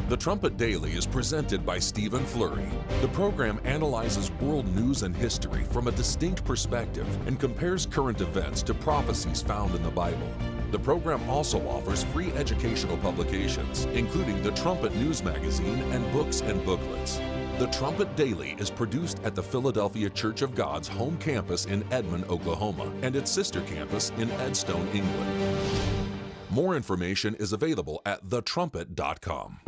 The Trumpet Daily is presented by Stephen Flurry. The program analyzes world news and history from a distinct perspective and compares current events to prophecies found in the Bible. The program also offers free educational publications, including the Trumpet News Magazine and books and booklets. The Trumpet Daily is produced at the Philadelphia Church of God's home campus in Edmond, Oklahoma, and its sister campus in Edstone, England. More information is available at thetrumpet.com.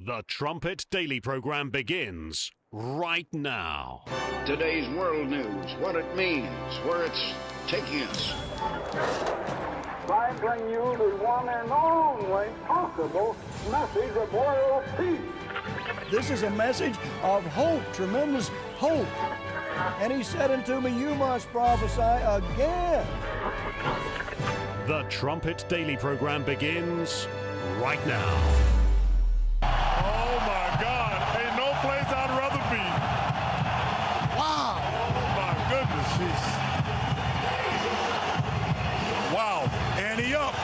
The Trumpet Daily program begins right now. Today's world news, what it means, where it's taking us. I bring you the one and only possible message of world peace. This is a message of hope, tremendous hope. And he said unto me, you must prophesy again. The Trumpet Daily program begins right now. Oh my God, ain't no place I'd rather be. Wow. Oh my goodness, wow, ante up.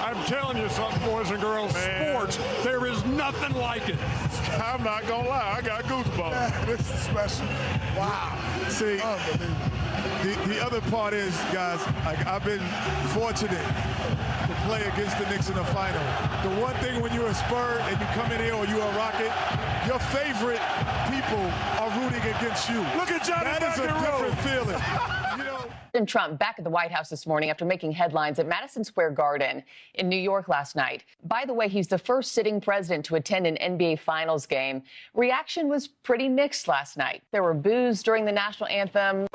I'm telling you something, boys and girls, sports, there is nothing like it. I'm not gonna lie, I got goosebumps. This is special. Wow. See, the other part is, guys, I've been fortunate to play against the Knicks in the final. The one thing when you're a Spur and you come in here or you're a Rocket, your favorite people are rooting against you. Look at Johnny. That is a different feeling. You know. President Trump back at the White House this morning after making headlines at Madison Square Garden in New York last night. By the way, he's the first sitting president to attend an NBA Finals game. Reaction was pretty mixed last night. There were boos during the national anthem.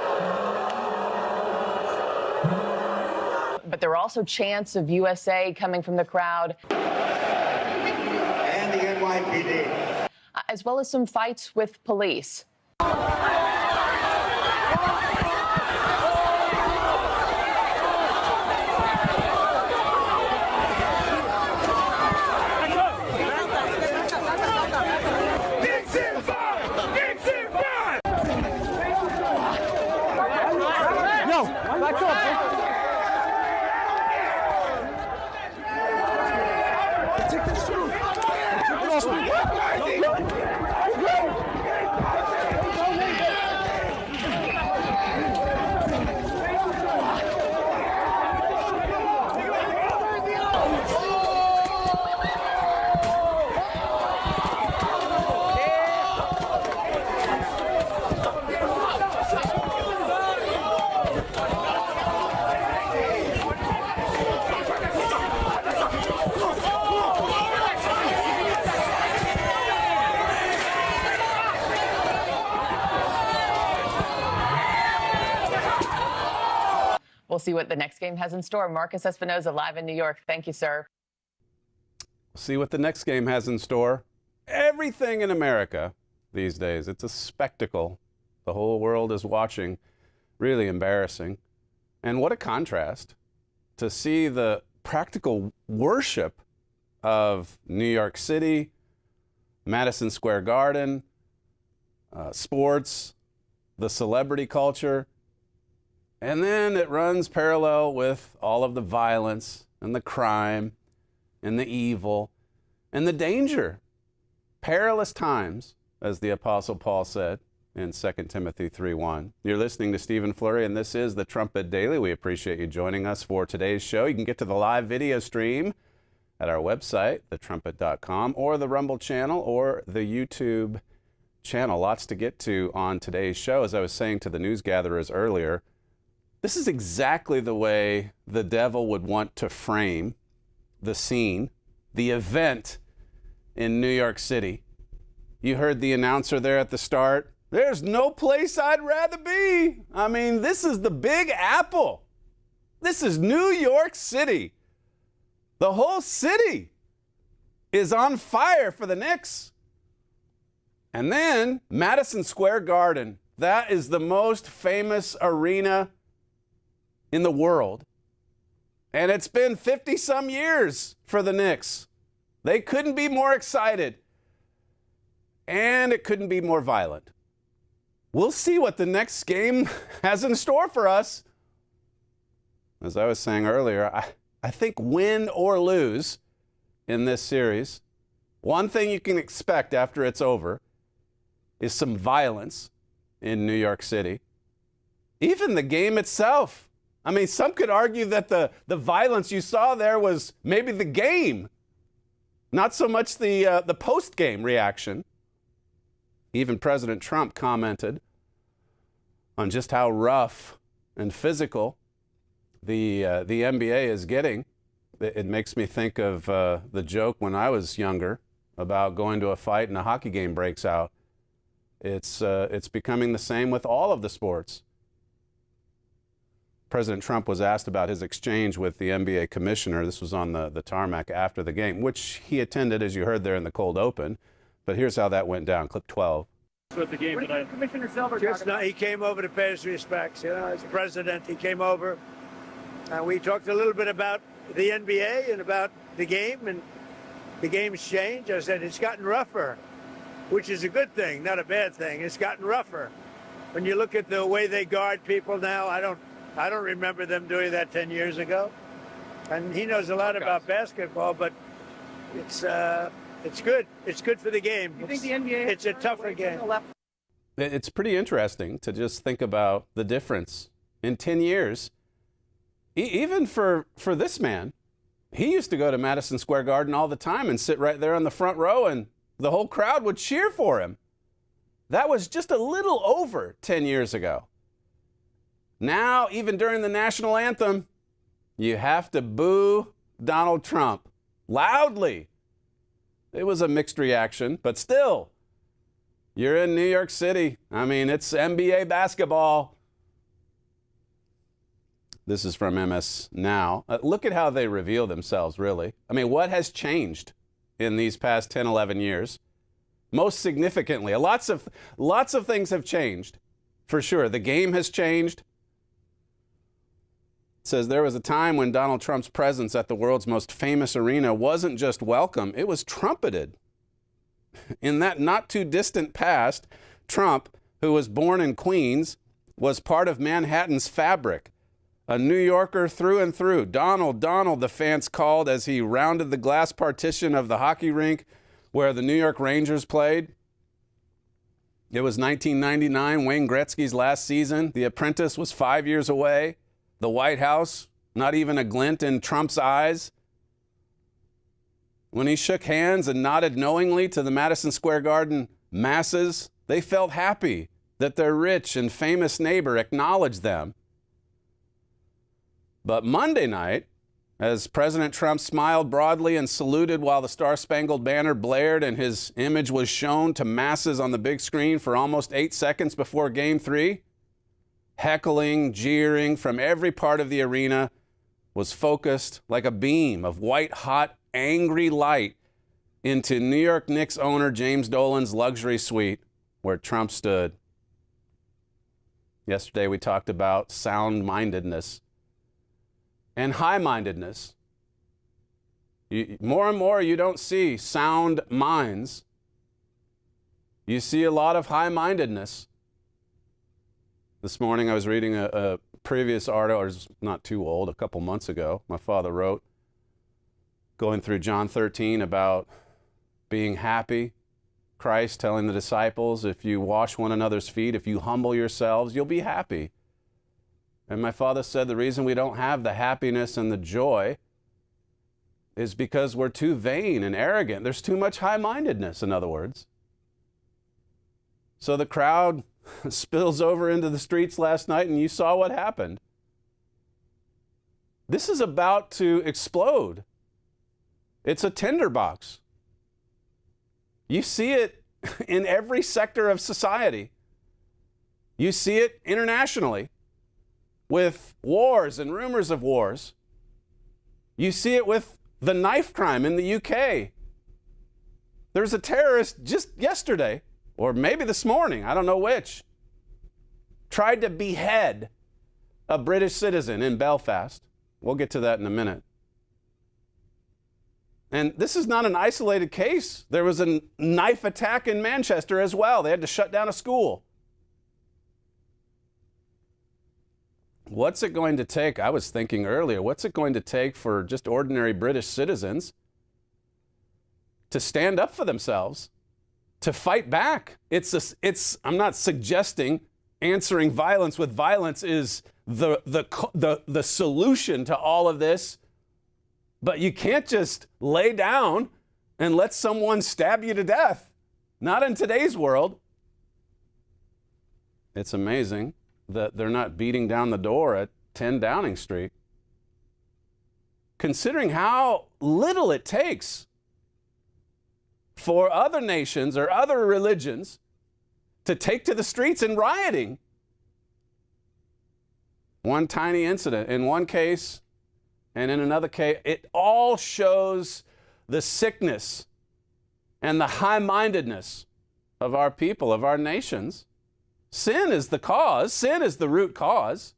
But there were also chants of USA coming from the crowd. And the NYPD. As well as some fights with police. We'll see what the next game has in store. Marcus Espinoza live in New York. Thank you, sir. See what the next game has in store. Everything in America these days, it's a spectacle. The whole world is watching. Really embarrassing. And what a contrast to see the practical worship of New York City, Madison Square Garden, sports, the celebrity culture. And then it runs parallel with all of the violence and the crime and the evil and the danger. Perilous times, as the Apostle Paul said in 2 Timothy 3:1. You're listening to Stephen Flurry, and this is the Trumpet Daily. We appreciate you joining us for today's show. You can get to the live video stream at our website, thetrumpet.com, or the Rumble channel, or the YouTube channel. Lots to get to on today's show. As I was saying to the news gatherers earlier, this is exactly the way the devil would want to frame the scene, the event in New York City. You heard the announcer there at the start. There's no place I'd rather be. I mean, this is the Big Apple. This is New York City. The whole city is on fire for the Knicks. And then Madison Square Garden. That is the most famous arena in the world. And it's been 50-some years for the Knicks. They couldn't be more excited. And it couldn't be more violent. We'll see what the next game has in store for us. As I was saying earlier, I think win or lose in this series, one thing you can expect after it's over is some violence in New York City. Even the game itself. I mean, some could argue that the violence you saw there was maybe the game, not so much the post-game reaction. Even President Trump commented on just how rough and physical the NBA is getting. It makes me think of the joke when I was younger about going to a fight and a hockey game breaks out. It's becoming the same with all of the sports. President Trump was asked about his exchange with the NBA commissioner. This was on the tarmac after the game, which he attended, as you heard there in the cold open. But here's how that went down. Clip 12. With the game tonight. Commissioner Silver he came over to pay his respects. You know, as president, he came over. We talked a little bit about the NBA and about the game, and the game's changed. I said it's gotten rougher, which is a good thing, not a bad thing. It's gotten rougher. When you look at the way they guard people now, I don't remember them doing that 10 years ago. And he knows a lot about basketball, but it's good. It's good for the game. You think the NBA it's a tougher game. It's pretty interesting to just think about the difference in 10 years. Even for this man, he used to go to Madison Square Garden all the time and sit right there on the front row, and the whole crowd would cheer for him. That was just a little over 10 years ago. Now, even during the national anthem, you have to boo Donald Trump loudly. It was a mixed reaction, but still, you're in New York City. I mean, it's NBA basketball. This is from MS Now. Look at how they reveal themselves, really. I mean, what has changed in these past 10, 11 years? Most significantly, lots of things have changed, for sure. The game has changed. It says there was a time when Donald Trump's presence at the world's most famous arena wasn't just welcome, it was trumpeted. In that not too distant past, Trump, who was born in Queens, was part of Manhattan's fabric. A New Yorker through and through. Donald, Donald, the fans called as he rounded the glass partition of the hockey rink where the New York Rangers played. It was 1999, Wayne Gretzky's last season. The Apprentice was 5 years away. The White House, not even a glint in Trump's eyes. When he shook hands and nodded knowingly to the Madison Square Garden masses, they felt happy that their rich and famous neighbor acknowledged them. But Monday night, as President Trump smiled broadly and saluted while the Star-Spangled Banner blared and his image was shown to masses on the big screen for almost 8 seconds before Game 3, heckling, jeering from every part of the arena was focused like a beam of white-hot, angry light into New York Knicks owner James Dolan's luxury suite where Trump stood. Yesterday we talked about sound-mindedness and high-mindedness. More and more you don't see sound minds. You see a lot of high-mindedness. This morning I was reading a previous article, it's not too old, a couple months ago, my father wrote, going through John 13 about being happy. Christ telling the disciples, if you wash one another's feet, if you humble yourselves, you'll be happy. And my father said the reason we don't have the happiness and the joy is because we're too vain and arrogant. There's too much high-mindedness, in other words. So the crowd spills over into the streets last night, and you saw what happened. This is about to explode. It's a tinderbox. You see it in every sector of society. You see it internationally with wars and rumors of wars. You see it with the knife crime in the UK. There's a terrorist just yesterday, or maybe this morning, I don't know which, tried to behead a British citizen in Belfast. We'll get to that in a minute. And this is not an isolated case. There was a knife attack in Manchester as well. They had to shut down a school. What's it going to take? I was thinking earlier, what's it going to take for just ordinary British citizens to stand up for themselves, to fight back? I'm not suggesting answering violence with violence is the solution to all of this, but you can't just lay down and let someone stab you to death. Not in today's world. It's amazing that they're not beating down the door at 10 Downing Street. Considering how little it takes for other nations or other religions to take to the streets in rioting. One tiny incident in one case and in another case, it all shows the sickness and the high-mindedness of our people, of our nations. Sin is the cause. Sin is the root cause.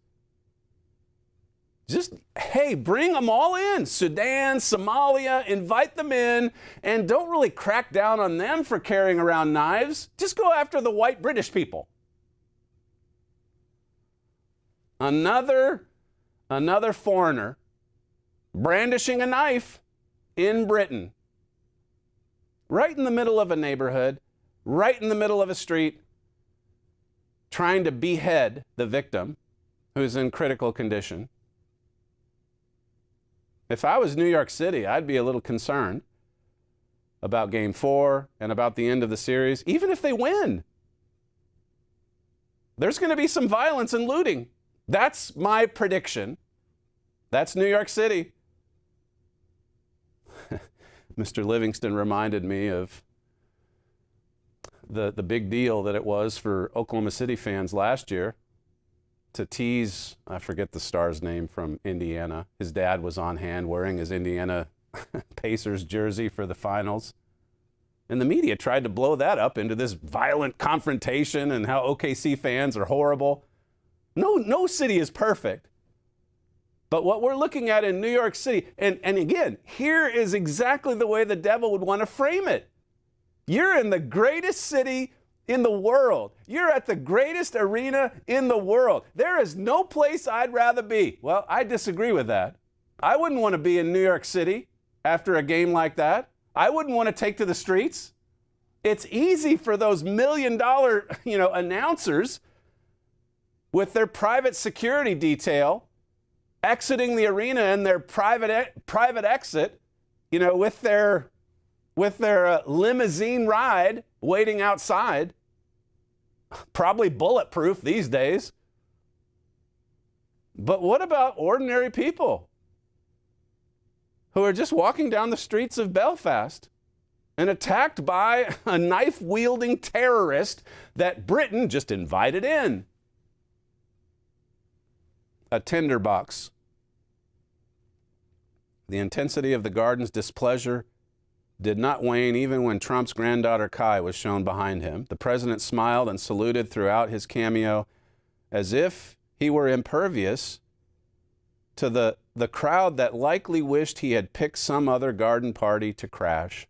Just, hey, bring them all in. Sudan, Somalia, invite them in, and don't really crack down on them for carrying around knives. Just go after the white British people. Another foreigner brandishing a knife in Britain, right in the middle of a neighborhood, right in the middle of a street, trying to behead the victim who's in critical condition. If I was New York City, I'd be a little concerned about Game 4 and about the end of the series, even if they win. There's going to be some violence and looting. That's my prediction. That's New York City. Mr. Livingston reminded me of the big deal that it was for Oklahoma City fans last year to tease, I forget the star's name from Indiana. His dad was on hand wearing his Indiana Pacers jersey for the finals. And the media tried to blow that up into this violent confrontation and how OKC fans are horrible. No city is perfect. But what we're looking at in New York City, and again, here is exactly the way the devil would want to frame it. You're in the greatest city in the world. You're at the greatest arena in the world. There is no place I'd rather be. Well, I disagree with that. I wouldn't want to be in New York City after a game like that. I wouldn't want to take to the streets. It's easy for those $1 million, announcers with their private security detail exiting the arena in their private exit, with their limousine ride waiting outside, probably bulletproof these days. But what about ordinary people who are just walking down the streets of Belfast and attacked by a knife-wielding terrorist that Britain just invited in? A tinderbox. The intensity of the garden's displeasure did not wane even when Trump's granddaughter Kai was shown behind him. The president smiled and saluted throughout his cameo as if he were impervious to the crowd that likely wished he had picked some other garden party to crash.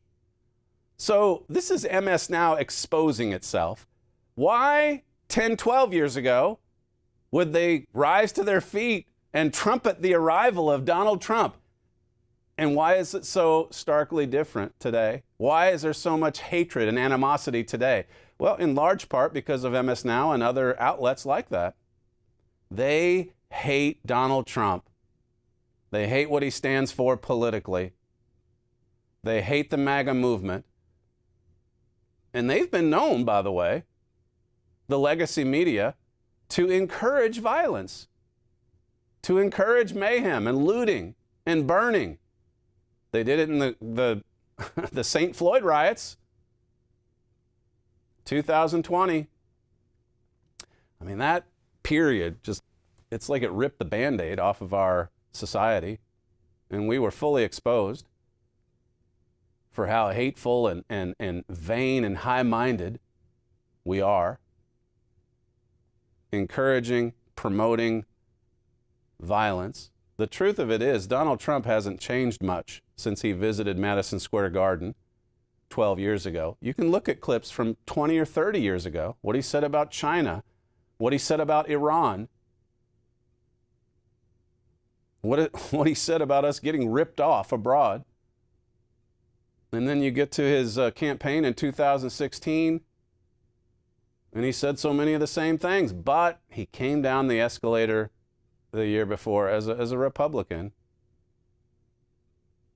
So this is MS Now exposing itself. Why 10, 12 years ago would they rise to their feet and trumpet the arrival of Donald Trump? And why is it so starkly different today? Why is there so much hatred and animosity today? Well, in large part because of MS Now and other outlets like that. They hate Donald Trump. They hate what he stands for politically. They hate the MAGA movement. And they've been known, by the way, the legacy media, to encourage violence, to encourage mayhem and looting and burning. They did it in the St. Floyd riots, 2020. I mean, that period it's like it ripped the Band-Aid off of our society, and we were fully exposed for how hateful and vain and high-minded we are, encouraging, promoting violence. The truth of it is, Donald Trump hasn't changed much since he visited Madison Square Garden 12 years ago. You can look at clips from 20 or 30 years ago, what he said about China, what he said about Iran, what he said about us getting ripped off abroad. And then you get to his campaign in 2016, and he said so many of the same things, but he came down the escalator the year before as a Republican.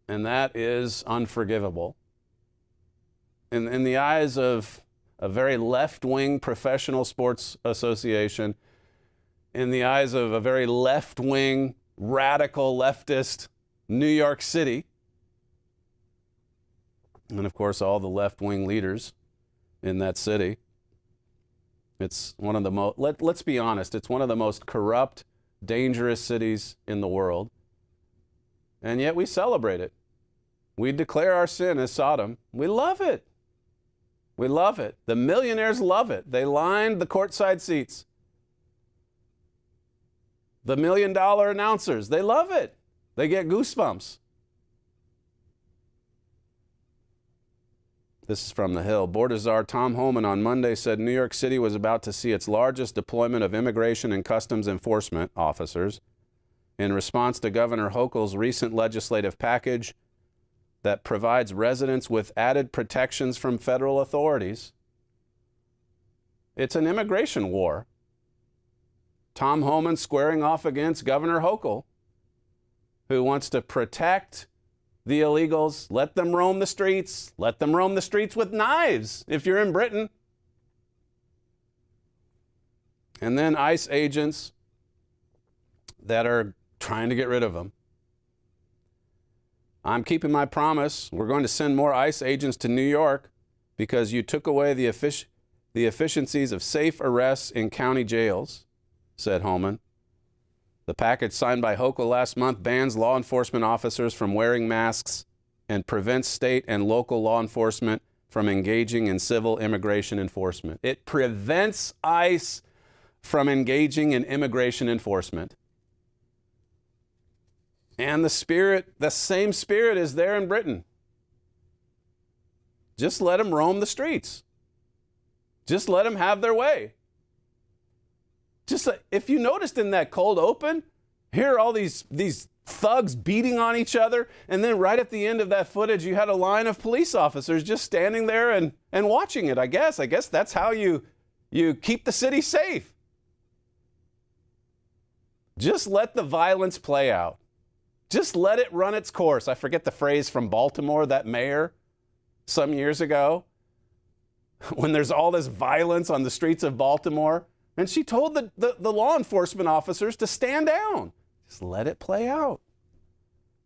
And that is unforgivable. In the eyes of a very left-wing professional sports association, in the eyes of a very left-wing, radical leftist New York City, and of course all the left-wing leaders in that city, it's one of the most, let's be honest, it's one of the most corrupt, dangerous cities in the world, and yet we celebrate it. We declare our sin as Sodom. We love it. We love it. The millionaires love it. They lined the courtside seats. The $1 million announcers, they love it. They get goosebumps. This is from The Hill. Board czar Tom Homan on Monday said New York City was about to see its largest deployment of immigration and customs enforcement officers in response to Governor Hochul's recent legislative package that provides residents with added protections from federal authorities. It's an immigration war. Tom Homan squaring off against Governor Hochul, who wants to protect the illegals, let them roam the streets, let them roam the streets with knives if you're in Britain. And then ICE agents that are trying to get rid of them. I'm keeping my promise. We're going to send more ICE agents to New York because you took away the efficiencies of safe arrests in county jails, said Homan. The package signed by Hochul last month bans law enforcement officers from wearing masks and prevents state and local law enforcement from engaging in civil immigration enforcement. It prevents ICE from engaging in immigration enforcement. And the same spirit is there in Britain. Just let them roam the streets. Just let them have their way. Just if you noticed in that cold open, here are all these thugs beating on each other, and then right at the end of that footage, you had a line of police officers just standing there and watching it. I guess that's how you keep the city safe. Just let the violence play out. Just let it run its course. I forget the phrase from Baltimore, that mayor some years ago, when there's all this violence on the streets of Baltimore. And she told the law enforcement officers to stand down. Just let it play out.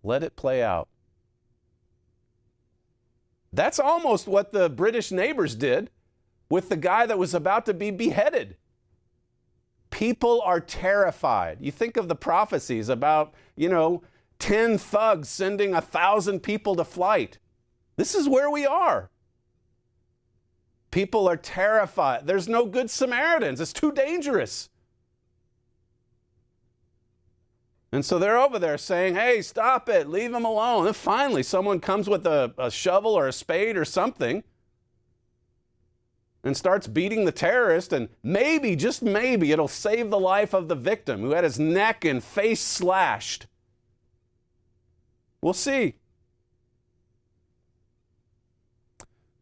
Let it play out. That's almost what the British neighbors did with the guy that was about to be beheaded. People are terrified. You think of the prophecies about, 10 thugs sending 1,000 people to flight. This is where we are. People are terrified. There's no good Samaritans. It's too dangerous. And so they're over there saying, hey, stop it. Leave them alone. And finally, someone comes with a shovel or a spade or something and starts beating the terrorist. And maybe, just maybe, it'll save the life of the victim who had his neck and face slashed. We'll see.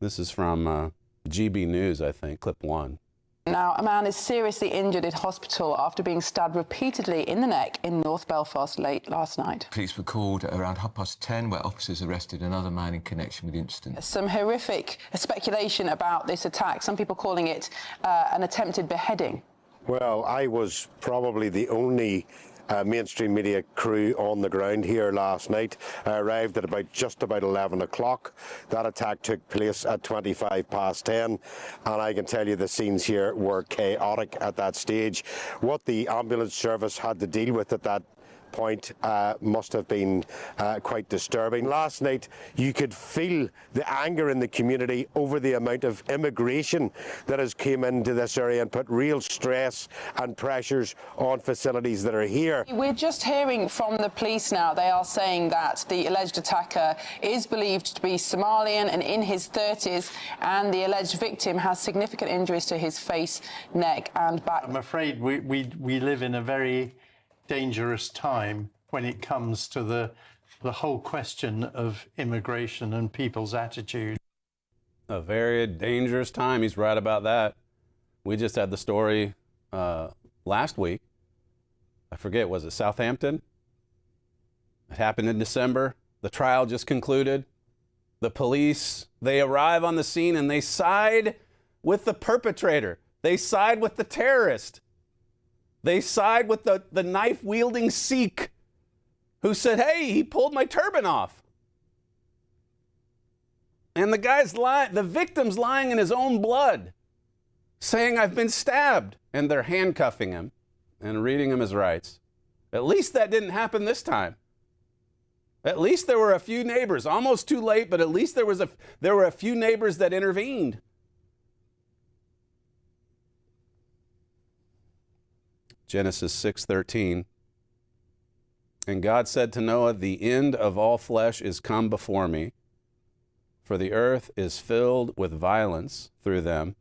This is from GB News, I think, clip 1. Now, a man is seriously injured in hospital after being stabbed repeatedly in the neck in North Belfast late last night. Police were called at around 10:30, where officers arrested another man in connection with the incident. Some horrific speculation about this attack, some people calling it an attempted beheading. Well, I was probably the only mainstream media crew on the ground here last night. I arrived at just about 11 o'clock. That attack took place at 10:25, and I can tell you the scenes here were chaotic at that stage. What the ambulance service had to deal with at that point must have been quite disturbing. Last night you could feel the anger in the community over the amount of immigration that has came into this area and put real stress and pressures on facilities that are here. We're just hearing from the police now. They are saying that the alleged attacker is believed to be Somalian and in his 30s, and the alleged victim has significant injuries to his face, neck and back. I'm afraid we live in a very dangerous time when it comes to the whole question of immigration and people's attitude. A very dangerous time. He's right about that. We just had the story last week. I forget, was it Southampton? It happened in December. The trial just concluded. The police, they arrive on the scene and they side with the perpetrator. They side with the terrorist. They side with the knife-wielding Sikh who said, hey, he pulled my turban off. And the guy's lying, the victim's lying in his own blood, saying, I've been stabbed. And they're handcuffing him and reading him his rights. At least that didn't happen this time. At least there were a few neighbors, almost too late, but at least there were a few neighbors that intervened. Genesis 6:13. And God said to Noah, the end of all flesh is come before me, for the earth is filled with violence through them.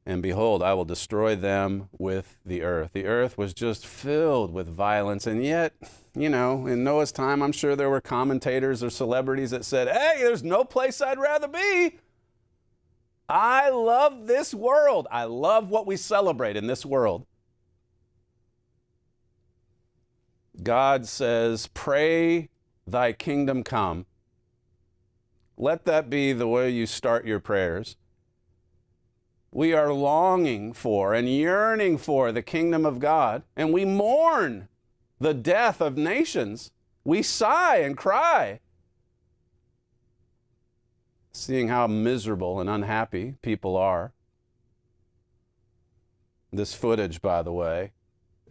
And behold, I will destroy them with the earth. The earth was just filled with violence. And yet, you know, in Noah's time, I'm sure there were commentators or celebrities that said, hey, there's no place I'd rather be. I love this world. I love what we celebrate in this world. God says, pray thy kingdom come. Let that be the way you start your prayers. We are longing for and yearning for the kingdom of God, and we mourn the death of nations. We sigh and cry, seeing how miserable and unhappy people are. This footage, by the way,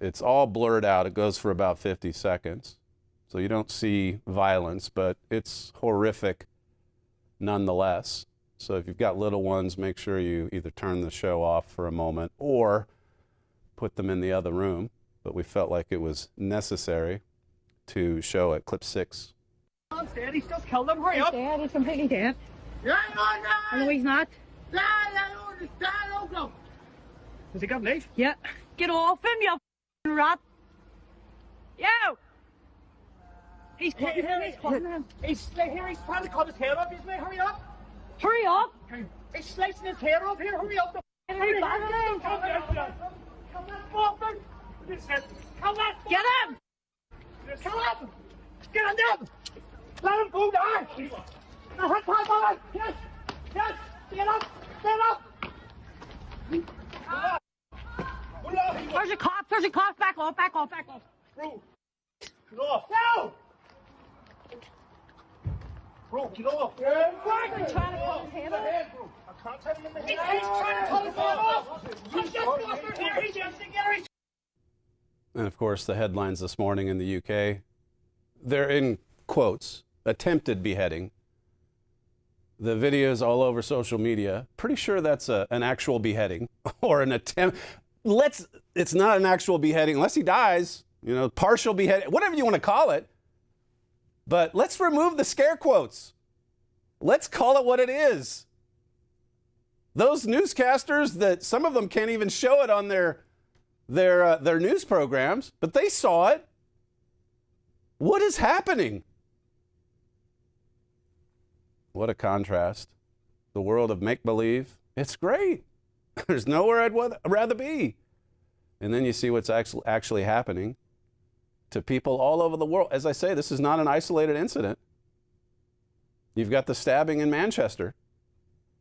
it's all blurred out. It goes for about 50 seconds. So you don't see violence, but it's horrific nonetheless. So if you've got little ones, make sure you either turn the show off for a moment or put them in the other room. But we felt like it was necessary to show it. Clip 6. I'm dead. He's just killed him. Hurry up. He's dead. He's completely dead. Yeah, No, he's not. Has he got a knife? Yeah. Get off him, you rat. Yo! He's cutting him. He's cutting him. He's trying to cut his hair off. He's like, hurry up. Hurry up. He's slicing his hair off here. Hurry up. Hurry back. Come on. Get him. Come on. Get on down. Let him go down. Yes. Yes. Get up. Get up. There's a cop. There's a cop. Back off. Back off. Back off. Bro. Get off. No. Bro, get off. He's trying to cut his head off. I can't tell him in the head. He's trying to cut his head off. He's just off here. He's just together. And of course, the headlines this morning in the UK, they're in quotes, attempted beheading. The videos all over social media, pretty sure that's an actual beheading or an attempt. It's not an actual beheading unless he dies, you know, partial beheading, whatever you want to call it. But let's remove the scare quotes. Let's call it what it is. Those newscasters that some of them can't even show it on their news programs, but they saw it. What is happening? What a contrast. The world of make-believe, it's great. There's nowhere I'd rather be. And then you see what's actually happening to people all over the world. As I say, this is not an isolated incident. You've got the stabbing in Manchester.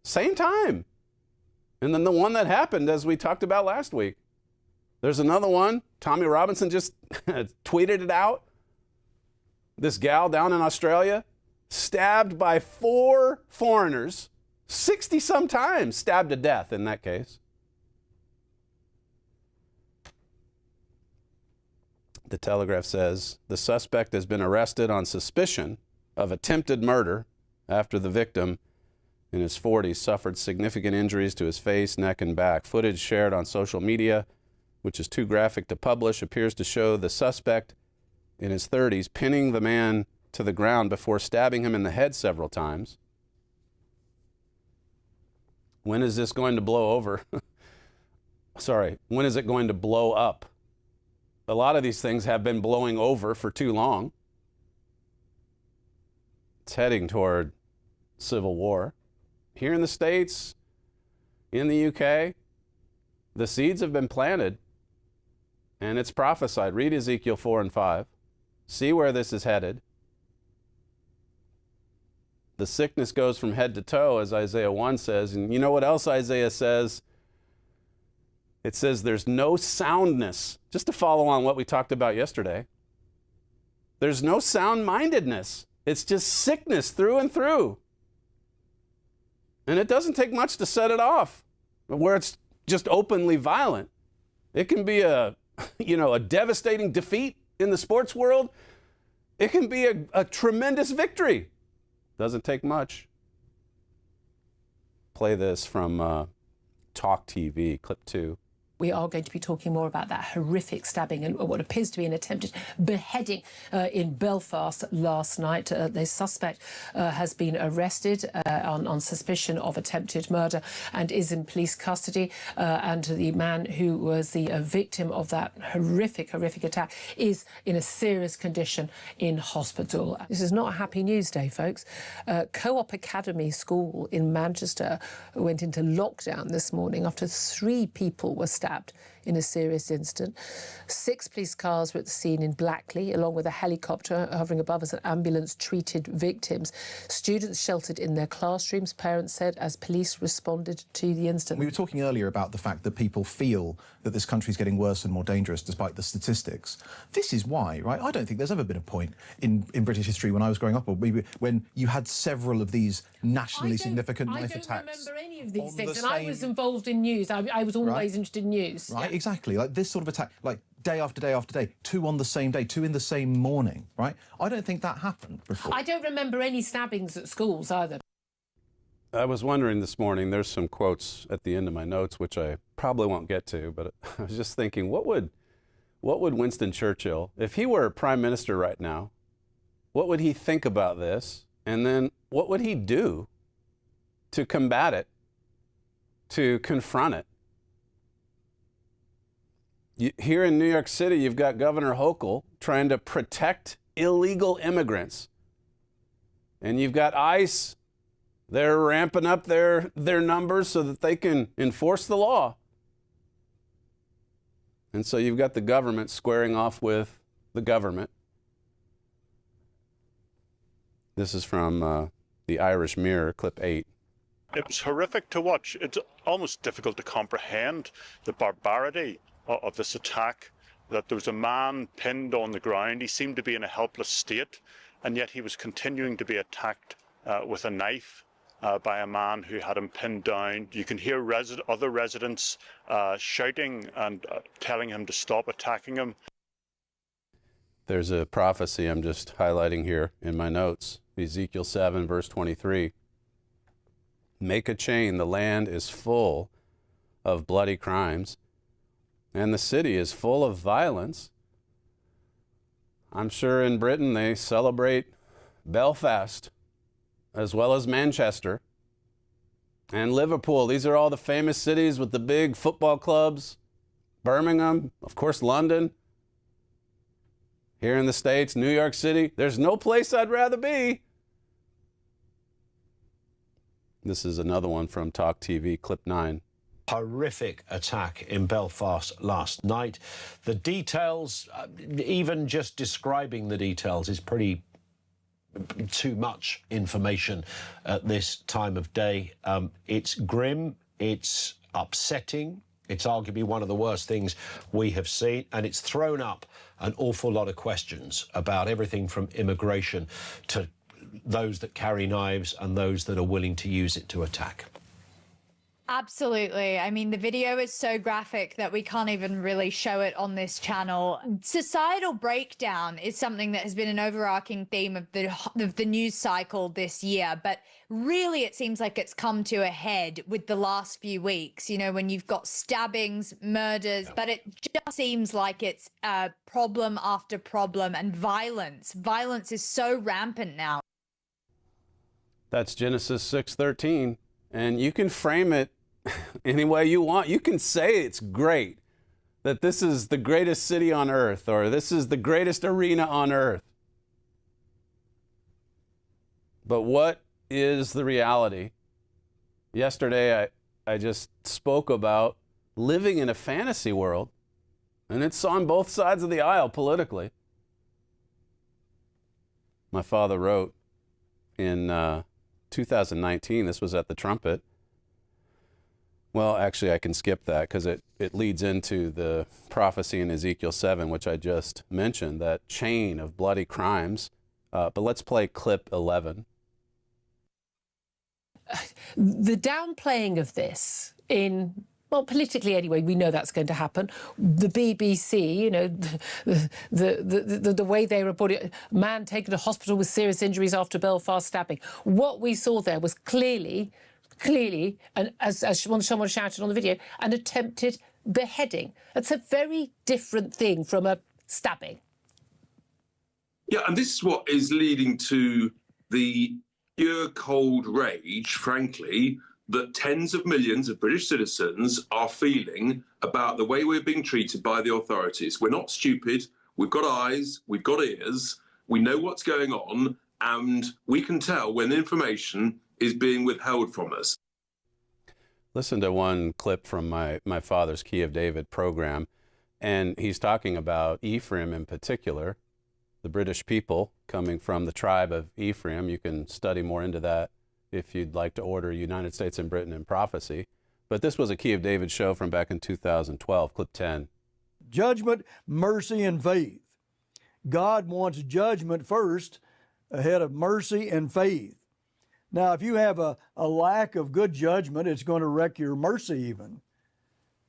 Same time. And then the one that happened, as we talked about last week. There's another one. Tommy Robinson just tweeted it out. This gal down in Australia, stabbed by 4 foreigners, 60-some times, stabbed to death in that case. The Telegraph says the suspect has been arrested on suspicion of attempted murder after the victim in his 40s suffered significant injuries to his face, neck, and back. Footage shared on social media, which is too graphic to publish, appears to show the suspect in his 30s pinning the man to the ground before stabbing him in the head several times. When is this going to blow over? Sorry, when is it going to blow up? A lot of these things have been blowing over for too long. It's heading toward civil war. Here in the States, in the UK, the seeds have been planted and it's prophesied. Read Ezekiel 4 and 5. See where this is headed. The sickness goes from head to toe, as Isaiah 1 says. And you know what else Isaiah says? It says there's no soundness. Just to follow on what we talked about yesterday. There's no sound-mindedness. It's just sickness through and through. And it doesn't take much to set it off, where it's just openly violent. It can be a devastating defeat in the sports world, it can be a tremendous victory. Doesn't take much. Play this from Talk TV, clip 2. We are going to be talking more about that horrific stabbing and what appears to be an attempted beheading in Belfast last night. The suspect has been arrested on suspicion of attempted murder and is in police custody. And the man who was the victim of that horrific attack is in a serious condition in hospital. This is not a happy news day, folks. Co-op Academy School in Manchester went into lockdown this morning after 3 people were stabbed in a serious incident. 6 police cars were at the scene in Blackley, along with a helicopter hovering above as an ambulance treated victims. Students sheltered in their classrooms, parents said, as police responded to the incident. We were talking earlier about the fact that people feel that this country is getting worse and more dangerous despite the statistics. This is why, right? I don't think there's ever been a point in British history when I was growing up, or maybe when you had several of these nationally significant knife attacks. I don't remember any of these things, and I was involved in news. I was always interested in news. Right, yeah. Exactly. Like this sort of attack, like day after day after day, 2 on the same day, 2 in the same morning, right? I don't think that happened before. I don't remember any stabbings at schools either. I was wondering this morning, there's some quotes at the end of my notes, which I probably won't get to, but I was just thinking, what would Winston Churchill, if he were Prime Minister right now, what would he think about this? And then what would he do to combat it, to confront it? Here in New York City, you've got Governor Hochul trying to protect illegal immigrants. And you've got ICE. They're ramping up their numbers so that they can enforce the law. And so you've got the government squaring off with the government. This is from the Irish Mirror, clip 8. It was horrific to watch. It's almost difficult to comprehend the barbarity of this attack, that there was a man pinned on the ground. He seemed to be in a helpless state, and yet he was continuing to be attacked with a knife by a man who had him pinned down. You can hear other residents shouting and telling him to stop attacking him. There's a prophecy I'm just highlighting here in my notes. Ezekiel 7, verse 23. Make a chain, the land is full of bloody crimes, and the city is full of violence. I'm sure in Britain they celebrate Belfast, as well as Manchester and Liverpool. These are all the famous cities with the big football clubs. Birmingham, of course, London. Here in the States, New York City. There's no place I'd rather be. This is another one from Talk TV, clip 9. Horrific attack in Belfast last night. The details, even just describing the details is pretty too much information at this time of day. It's grim, it's upsetting, it's arguably one of the worst things we have seen, and it's thrown up an awful lot of questions about everything from immigration to those that carry knives and those that are willing to use it to attack. Absolutely. I mean, the video is so graphic that we can't even really show it on this channel. Societal breakdown is something that has been an overarching theme of the news cycle this year, but really it seems like it's come to a head with the last few weeks, you know, when you've got stabbings, murders, but it just seems like it's problem after problem, and violence. Violence is so rampant now. That's Genesis 6:13, and you can frame it any way you want. You can say it's great, that this is the greatest city on earth, or this is the greatest arena on earth. But what is the reality? Yesterday, I just spoke about living in a fantasy world, and it's on both sides of the aisle politically. My father wrote in 2019, this was at the Trumpet. Well, actually, I can skip that because it leads into the prophecy in Ezekiel 7, which I just mentioned, that chain of bloody crimes. But let's play clip 11. The downplaying of this in Well, politically anyway, we know that's going to happen. The BBC, you know, the way they reported, man taken to hospital with serious injuries after Belfast stabbing. What we saw there was clearly, and as someone shouted on the video, an attempted beheading. That's a very different thing from a stabbing. Yeah, and this is what is leading to the pure cold rage, frankly, that tens of millions of British citizens are feeling about the way we're being treated by the authorities. We're not stupid. We've got eyes. We've got ears. We know what's going on, and we can tell when information is being withheld from us. Listen to one clip from my father's Key of David program, and he's talking about Ephraim in particular, the British people coming from the tribe of Ephraim. You can study more into that if you'd like to order United States and Britain in Prophecy. But this was a Key of David show from back in 2012, clip 10. Judgment, mercy, and faith. God wants judgment first ahead of mercy and faith. Now, if you have a lack of good judgment, it's going to wreck your mercy even.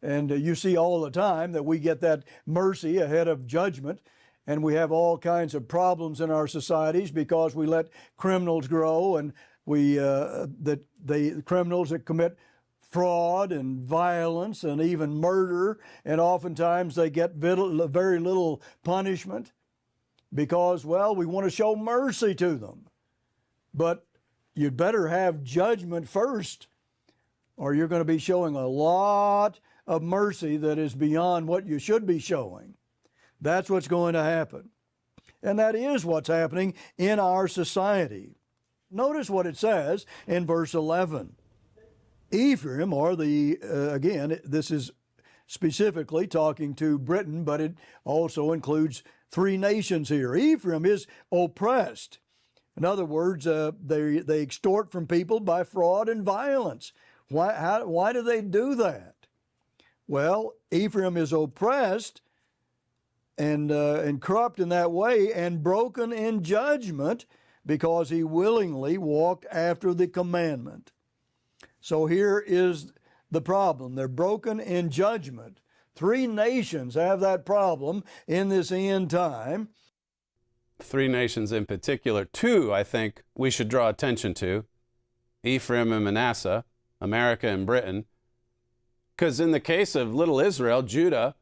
And you see all the time that we get that mercy ahead of judgment, and we have all kinds of problems in our societies because we let criminals grow, and the criminals that commit fraud and violence and even murder, and oftentimes they get very little punishment because, well, we want to show mercy to them. But you'd better have judgment first, or you're going to be showing a lot of mercy that is beyond what you should be showing. That's what's going to happen. And that is what's happening in our society. Notice what it says in verse 11. Ephraim, or again, this is specifically talking to Britain, but it also includes 3 nations here. Ephraim is oppressed. In other words, they extort from people by fraud and violence. Why do they do that? Well, Ephraim is oppressed and corrupt in that way and broken in judgment because he willingly walked after the commandment. So here is the problem. They're broken in judgment. 3 nations have that problem in this end time. 3 nations in particular. 2, I think, we should draw attention to. Ephraim and Manasseh, America and Britain. Because in the case of little Israel, Judah,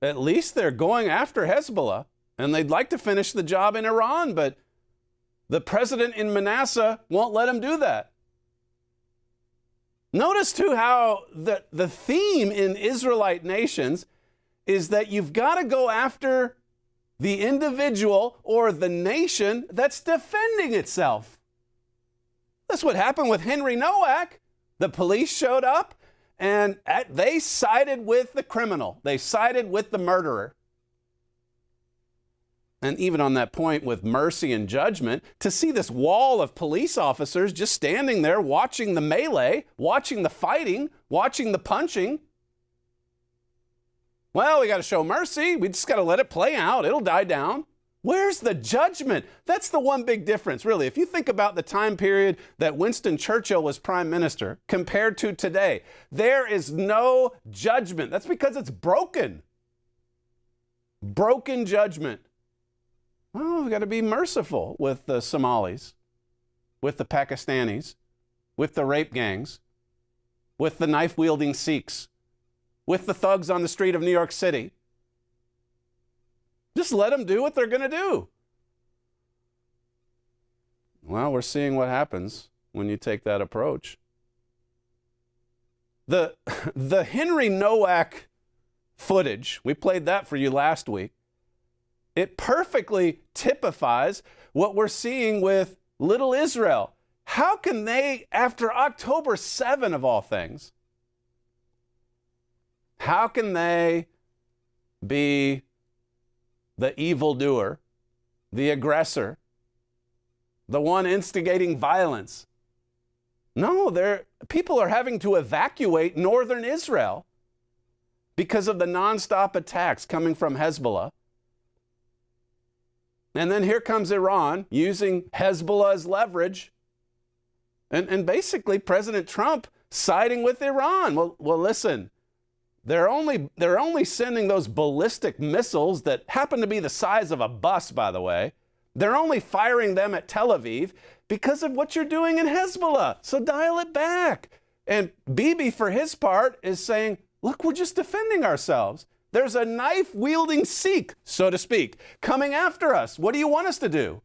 at least they're going after Hezbollah, and they'd like to finish the job in Iran, but the president in Manasseh won't let him do that. Notice, too, how the theme in Israelite nations is that you've got to go after the individual or the nation that's defending itself. That's what happened with Henry Nowak. The police showed up, and they sided with the criminal. They sided with the murderer. And even on that point with mercy and judgment, to see this wall of police officers just standing there watching the melee, watching the fighting, watching the punching. Well, we got to show mercy. We just got to let it play out. It'll die down. Where's the judgment? That's the one big difference, really. If you think about the time period that Winston Churchill was prime minister compared to today, there is no judgment. That's because it's broken. Broken judgment. Well, we've got to be merciful with the Somalis, with the Pakistanis, with the rape gangs, with the knife-wielding Sikhs, with the thugs on the street of New York City. Just let them do what they're going to do. Well, we're seeing what happens when you take that approach. The Henry Nowak footage, we played that for you last week. It perfectly typifies what we're seeing with little Israel. How can they, after October 7 of all things, how can they be the evildoer, the aggressor, the one instigating violence? No, people are having to evacuate northern Israel because of the nonstop attacks coming from Hezbollah. And then here comes Iran using Hezbollah as leverage. And basically President Trump siding with Iran. Well, listen, They're only sending those ballistic missiles that happen to be the size of a bus, by the way. They're only firing them at Tel Aviv because of what you're doing in Hezbollah. So dial it back. And Bibi, for his part, is saying, look, we're just defending ourselves. There's a knife-wielding Sikh, so to speak, coming after us. What do you want us to do?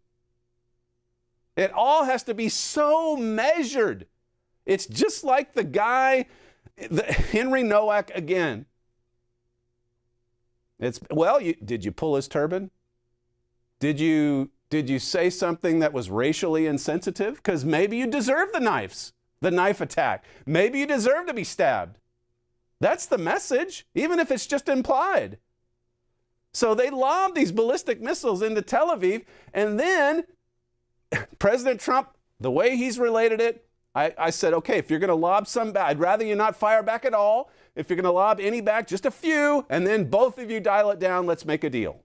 It all has to be so measured. It's just like the guy, Henry Nowak again. Did you pull his turban? Did you say something that was racially insensitive? Because maybe you deserve the knife attack. Maybe you deserve to be stabbed. That's the message, even if it's just implied. So they lobbed these ballistic missiles into Tel Aviv, and then President Trump, the way he's related it, I said, okay, if you're going to lob some back, I'd rather you not fire back at all. If you're going to lob any back, just a few, and then both of you dial it down, let's make a deal.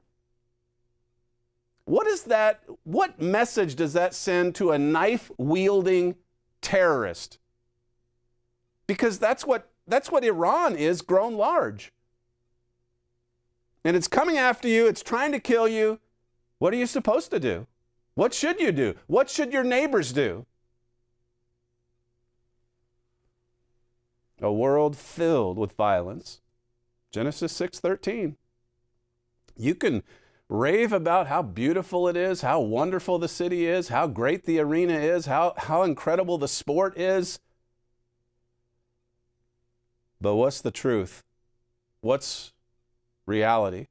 What message does that send to a knife-wielding terrorist? Because that's what Iran is grown large. And it's coming after you. It's trying to kill you. What are you supposed to do? What should you do? What should your neighbors do? A world filled with violence. Genesis 6:13. You can rave about how beautiful it is, how wonderful the city is, how great the arena is, how incredible the sport is. But what's the truth? What's reality?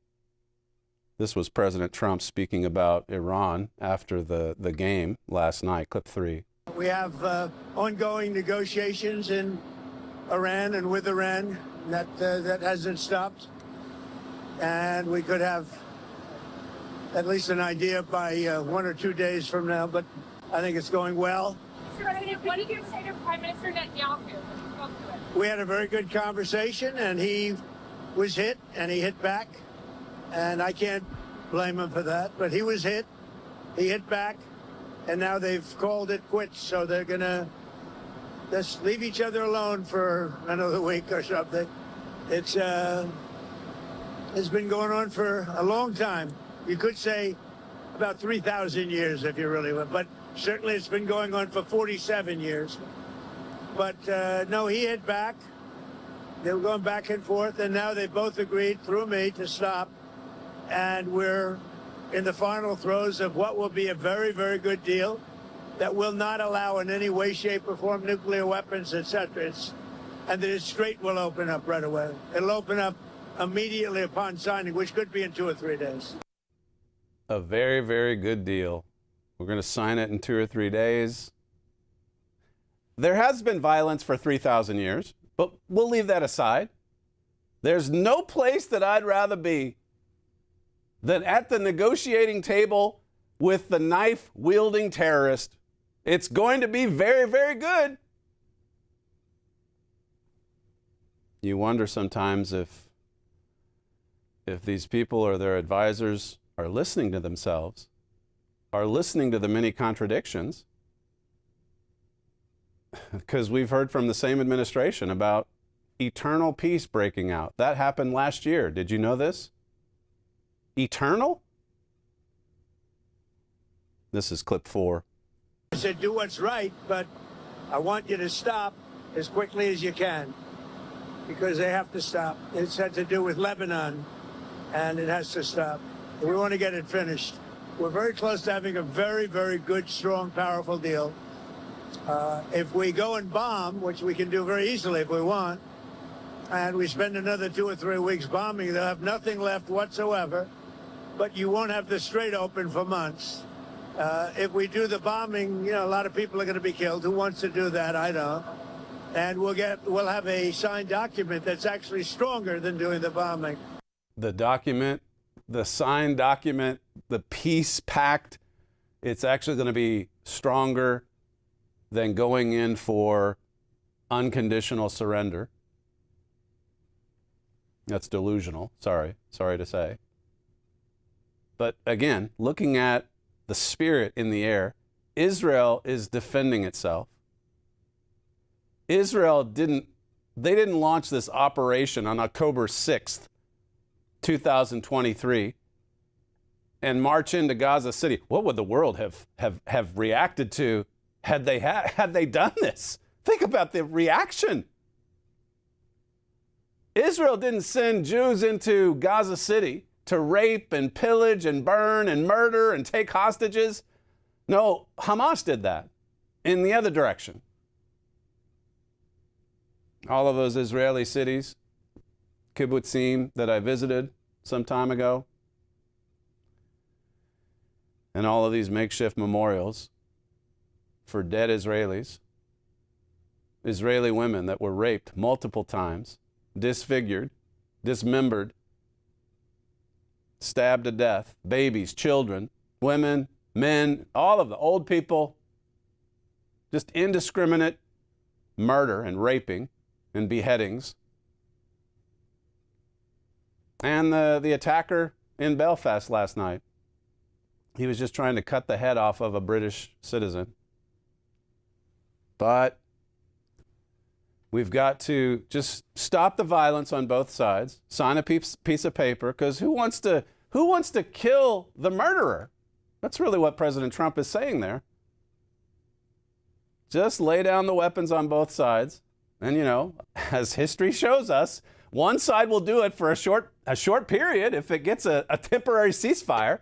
This was President Trump speaking about Iran after the game last night, clip 3. We have ongoing negotiations in Iran and with Iran that hasn't stopped. And we could have at least an idea by 1 or 2 days from now, but I think it's going well. Mr. President, what did you say to Prime Minister Netanyahu when you spoke to him? We had a very good conversation, and he was hit, and he hit back. And I can't blame him for that, but he was hit. He hit back, and now they've called it quits, so they're going to just leave each other alone for another week or something. It's been going on for a long time. You could say about 3,000 years if you really want, but certainly it's been going on for 47 years. But no, he hit back. They were going back and forth, and now they both agreed through me to stop. And we're in the final throes of what will be a very, very good deal that will not allow in any way, shape, or form nuclear weapons, etc. And the Strait will open up right away. It'll open up immediately upon signing, which could be in 2 or 3 days. A very, very good deal. We're going to sign it in 2 or 3 days. There has been violence for 3,000 years, but we'll leave that aside. There's no place that I'd rather be than at the negotiating table with the knife-wielding terrorist. It's going to be very, very good. You wonder sometimes if these people or their advisors are listening to themselves, are listening to the many contradictions, because we've heard from the same administration about eternal peace breaking out. That happened last year. Did you know this? Eternal? This is clip 4. I said, do what's right, but I want you to stop as quickly as you can, because they have to stop. It's had to do with Lebanon, and it has to stop. We want to get it finished. We're very close to having a very, very good, strong, powerful deal. If we go and bomb, which we can do very easily if we want, and we spend another 2 or 3 weeks bombing, they'll have nothing left whatsoever, but you won't have the Strait open for months. If we do the bombing, you know, a lot of people are going to be killed. Who wants to do that? I don't. And we'll have a signed document that's actually stronger than doing the bombing. The document, the signed document, the peace pact, it's actually going to be stronger than going in for unconditional surrender. That's delusional. Sorry to say. But again, looking at the spirit in the air, Israel is defending itself. Israel didn't they didn't launch this operation on October 6th, 2023, and march into Gaza City, what would the world have reacted to had they done this? Think about the reaction. Israel didn't send Jews into Gaza City to rape and pillage and burn and murder and take hostages. No, Hamas did that in the other direction. All of those Israeli cities, kibbutzim that I visited some time ago, and all of these makeshift memorials for dead Israelis, Israeli women that were raped multiple times, disfigured, dismembered, stabbed to death, babies, children, women, men, all of the old people, just indiscriminate murder and raping and beheadings. And the attacker in Belfast last night, he was just trying to cut the head off of a British citizen. But we've got to just stop the violence on both sides, sign a piece of paper, because who wants to kill the murderer? That's really what President Trump is saying there. Just lay down the weapons on both sides. And, you know, as history shows us, one side will do it for a short period if it gets a temporary ceasefire.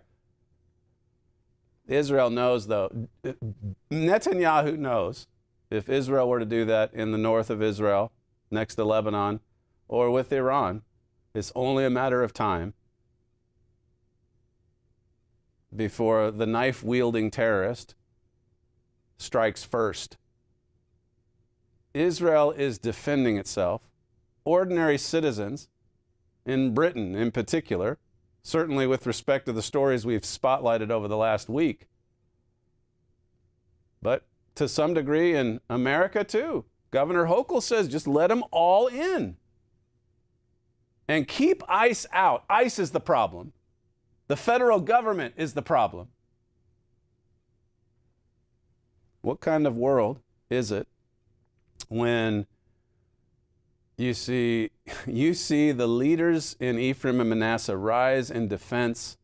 Israel knows, though. Netanyahu knows if Israel were to do that in the north of Israel, next to Lebanon, or with Iran, it's only a matter of time before the knife-wielding terrorist strikes first. Israel is defending itself. Ordinary citizens, in Britain in particular, certainly with respect to the stories we've spotlighted over the last week, but to some degree in America too. Governor Hochul says just let them all in and keep ICE out. ICE is the problem. The federal government is the problem. What kind of world is it when you see the leaders in Ephraim and Manasseh rise in defense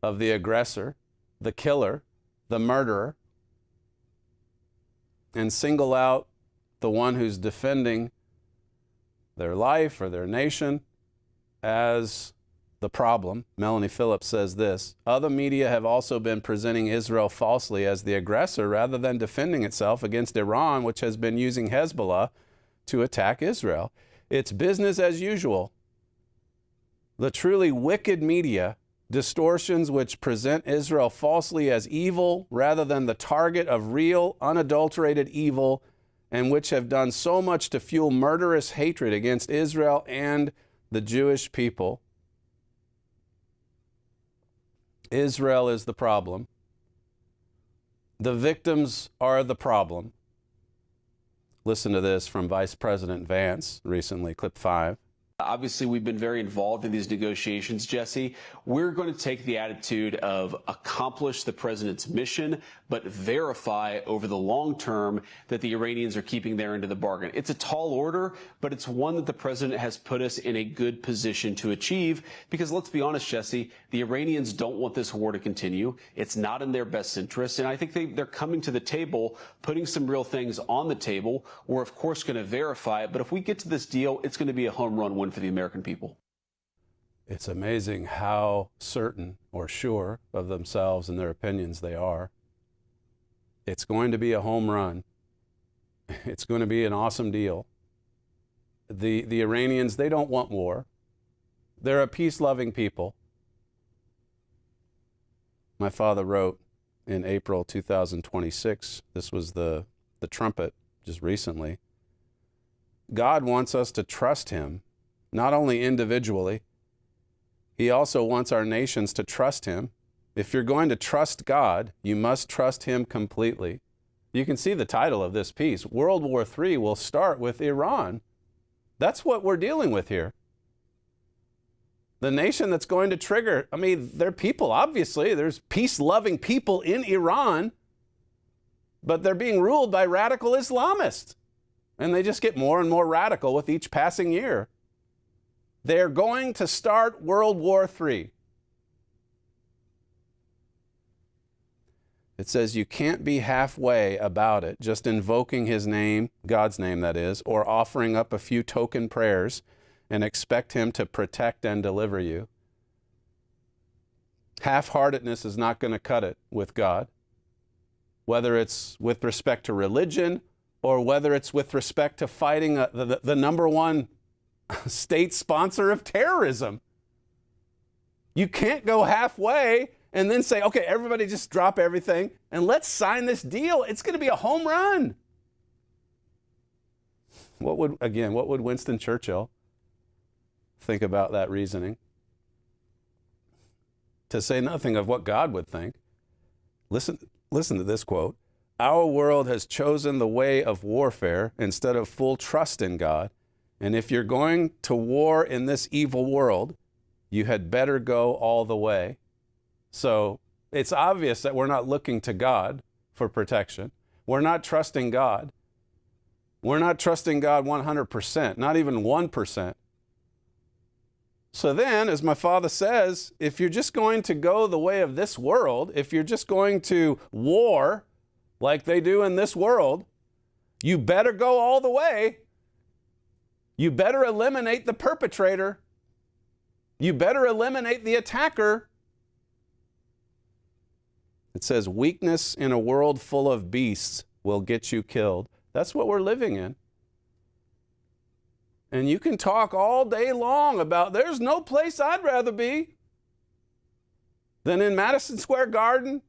of the aggressor, the killer, the murderer, and single out the one who's defending their life or their nation as the problem? Melanie Phillips says this: other media have also been presenting Israel falsely as the aggressor rather than defending itself against Iran, which has been using Hezbollah to attack Israel. It's business as usual. The truly wicked media, distortions which present Israel falsely as evil rather than the target of real, unadulterated evil, and which have done so much to fuel murderous hatred against Israel and the Jewish people. Israel is the problem. The victims are the problem. Listen to this from Vice President Vance recently, clip 5. Obviously, we've been very involved in these negotiations, Jesse. We're going to take the attitude of accomplish the president's mission, but verify over the long term that the Iranians are keeping their end of the bargain. It's a tall order, but it's one that the president has put us in a good position to achieve, because let's be honest, Jesse, the Iranians don't want this war to continue. It's not in their best interest, and I think they're coming to the table, putting some real things on the table. We're, of course, going to verify it, but if we get to this deal, it's going to be a home run win for the American people. It's amazing how certain or sure of themselves and their opinions they are. It's going to be a home run. It's going to be an awesome deal. The Iranians, they don't want war. They're a peace-loving people. My father wrote in April 2026, this was the Trumpet just recently, God wants us to trust him, not only individually, he also wants our nations to trust him. If you're going to trust God, you must trust him completely. You can see the title of this piece. World War III will start with Iran. That's what we're dealing with here. The nation that's going to trigger, I mean, they're people, obviously. There's peace-loving people in Iran, but they're being ruled by radical Islamists. and they just get more and more radical with each passing year. They're going to start World War III. It says you can't be halfway about it, just invoking his name, God's name that is, or offering up a few token prayers and expect him to protect and deliver you. Half-heartedness is not going to cut it with God, whether it's with respect to religion or whether it's with respect to fighting the number one state sponsor of terrorism. You can't go halfway and then say, okay, everybody just drop everything and let's sign this deal. It's going to be a home run. What would Winston Churchill think about that reasoning? To say nothing of what God would think. Listen to this quote. Our world has chosen the way of warfare instead of full trust in God. And if you're going to war in this evil world, you had better go all the way. So it's obvious that we're not looking to God for protection. We're not trusting God. We're not trusting God 100%, not even 1%. So then, as my father says, if you're just going to go the way of this world, if you're just going to war like they do in this world, you better go all the way. You better eliminate the perpetrator. You better eliminate the attacker. It says, weakness in a world full of beasts will get you killed. That's what we're living in. And you can talk all day long about there's no place I'd rather be than in Madison Square Garden,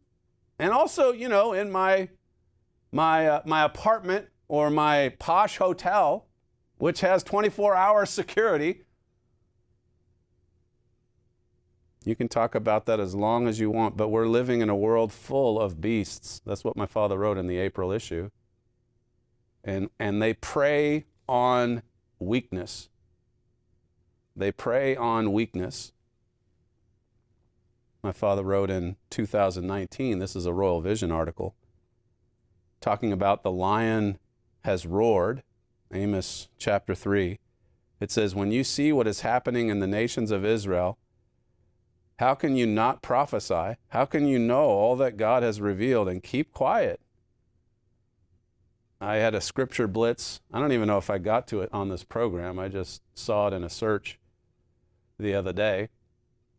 and also, you know, in my apartment or my posh hotel, which has 24-hour security. You can talk about that as long as you want, but we're living in a world full of beasts. That's what my father wrote in the April issue. And they prey on weakness. They prey on weakness. My father wrote in 2019, this is a Royal Vision article, talking about the lion has roared, Amos chapter 3. It says, when you see what is happening in the nations of Israel, how can you not prophesy? How can you know all that God has revealed and keep quiet? I had a scripture blitz. I don't even know if I got to it on this program. I just saw it in a search the other day.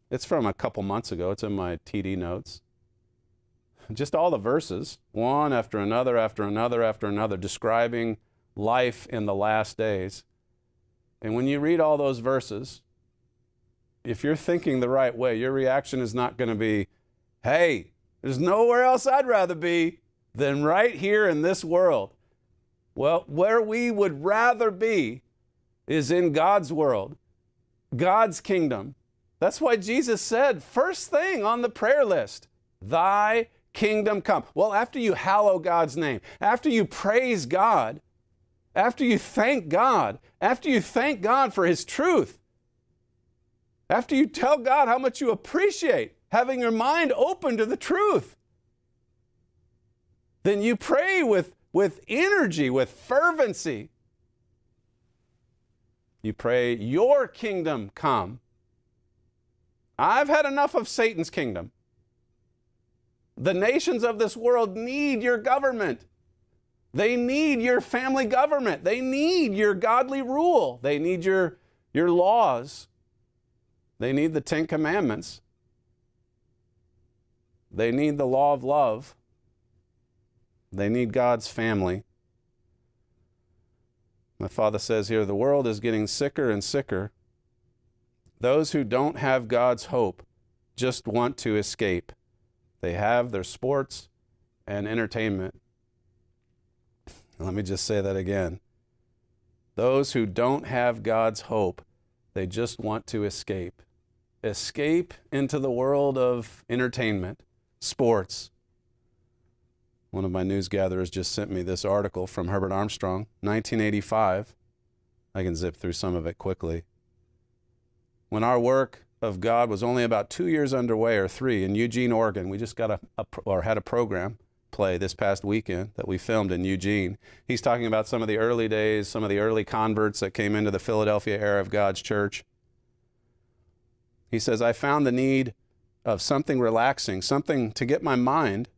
It's from a couple months ago. It's in my TD notes. Just all the verses, one after another, after another, after another, describing life in the last days. And when you read all those verses, if you're thinking the right way, your reaction is not going to be, hey, there's nowhere else I'd rather be than right here in this world. Well, where we would rather be is in God's world, God's kingdom. That's why Jesus said, first thing on the prayer list, thy kingdom come. Well, after you hallow God's name, after you praise God, after you thank God for his truth, after you tell God how much you appreciate having your mind open to the truth, then you pray with energy, with fervency. You pray, your kingdom come. I've had enough of Satan's kingdom. The nations of this world need your government. They need your family government. They need your godly rule. They need your laws. They need the 10 Commandments. They need the law of love. They need God's family. My father says here, the world is getting sicker and sicker. Those who don't have God's hope just want to escape. They have their sports and entertainment. Let me just say that again. Those who don't have God's hope, they just want to escape. Escape into the world of entertainment, sports. One of my news gatherers just sent me this article from Herbert Armstrong, 1985. I can zip through some of it quickly. When our work of God was only about 2 years underway, or 3, in Eugene, Oregon, we just got had a program play this past weekend that we filmed in Eugene. He's talking about some of the early days, some of the early converts that came into the Philadelphia era of God's church. He says, I found the need of something relaxing, something to get my mind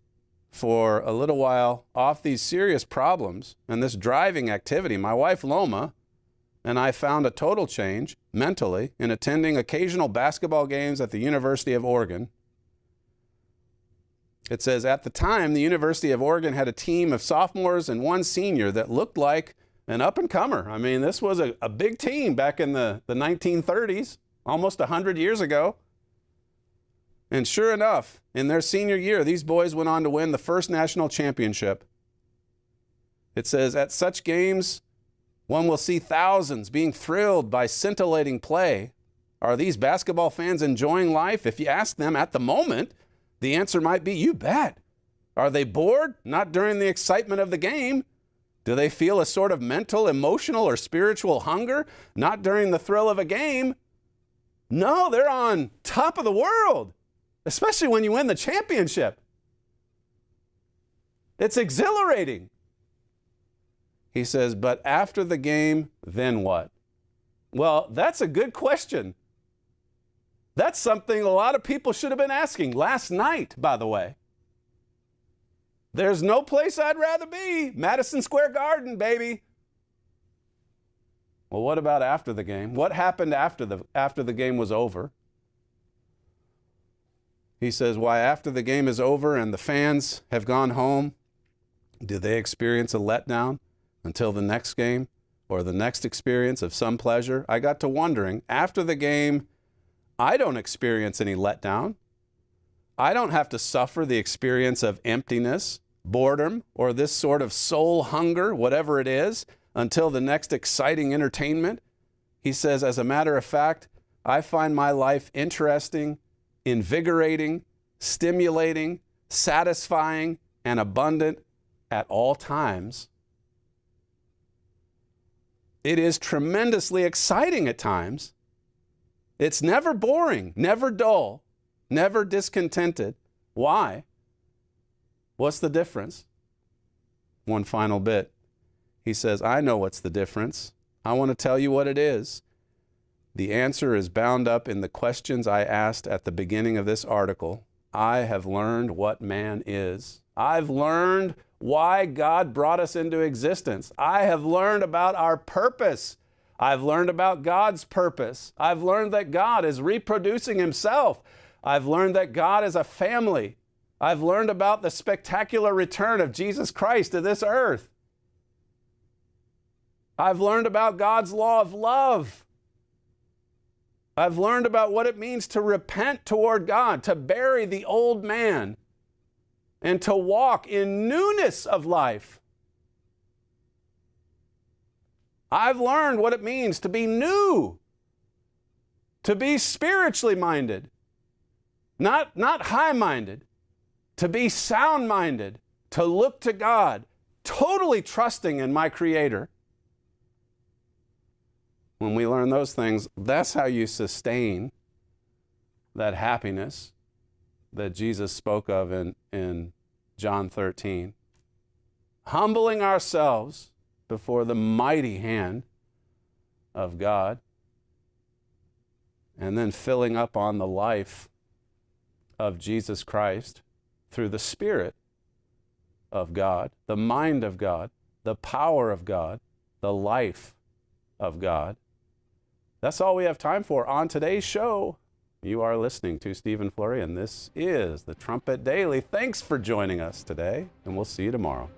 for a little while off these serious problems and this driving activity. My wife, Loma, and I found a total change mentally in attending occasional basketball games at the University of Oregon. It says, at the time, the University of Oregon had a team of sophomores and one senior that looked like an up-and-comer. I mean, this was a big team back in the 1930s, almost 100 years ago. And sure enough, in their senior year, these boys went on to win the first national championship. It says, at such games, one will see thousands being thrilled by scintillating play. Are these basketball fans enjoying life? If you ask them at the moment, the answer might be, you bet. Are they bored? Not during the excitement of the game. Do they feel a sort of mental, emotional, or spiritual hunger? Not during the thrill of a game. No, they're on top of the world, especially when you win the championship. It's exhilarating. He says, but after the game, then what? Well, that's a good question. That's something a lot of people should have been asking last night, by the way. There's no place I'd rather be. Madison Square Garden, baby. Well, what about after the game? What happened after the game was over? He says, why, after the game is over and the fans have gone home, do they experience a letdown until the next game or the next experience of some pleasure? I got to wondering, after the game, I don't experience any letdown. I don't have to suffer the experience of emptiness, boredom, or this sort of soul hunger, whatever it is, until the next exciting entertainment. He says, as a matter of fact, I find my life interesting, invigorating, stimulating, satisfying, and abundant at all times. It is tremendously exciting at times. It's never boring, never dull, never discontented. Why? What's the difference? One final bit. He says, I know what's the difference. I want to tell you what it is. The answer is bound up in the questions I asked at the beginning of this article. I have learned what man is. I've learned why God brought us into existence. I have learned about our purpose. I've learned about God's purpose. I've learned that God is reproducing himself. I've learned that God is a family. I've learned about the spectacular return of Jesus Christ to this earth. I've learned about God's law of love. I've learned about what it means to repent toward God, to bury the old man, and to walk in newness of life. I've learned what it means to be new, to be spiritually minded, not high-minded, to be sound-minded, to look to God, totally trusting in my Creator. When we learn those things, that's how you sustain that happiness that Jesus spoke of in John 13. Humbling ourselves before the mighty hand of God, and then filling up on the life of Jesus Christ through the Spirit of God, the mind of God, the power of God, the life of God. That's all we have time for on today's show. You are listening to Stephen Flurry, and this is the Trumpet Daily. Thanks for joining us today, and we'll see you tomorrow.